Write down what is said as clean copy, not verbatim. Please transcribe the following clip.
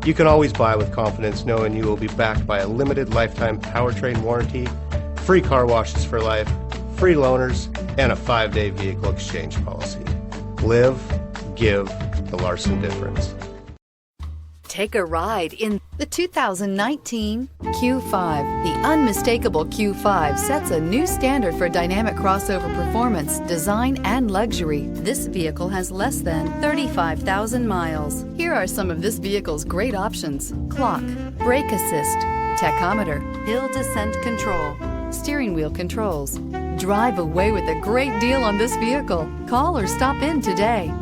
You can always buy with confidence knowing you will be backed by a limited lifetime powertrain warranty, free car washes for life, free loaners, and a 5-day vehicle exchange policy. Live, give the Larson difference. Take a ride in the 2019 Q5. The unmistakable Q5 sets a new standard for dynamic crossover performance, design, and luxury. This vehicle has less than 35,000 miles. Here are some of this vehicle's great options: clock, brake assist, tachometer, hill descent control, steering wheel controls. Drive away with a great deal on this vehicle. Call or stop in today.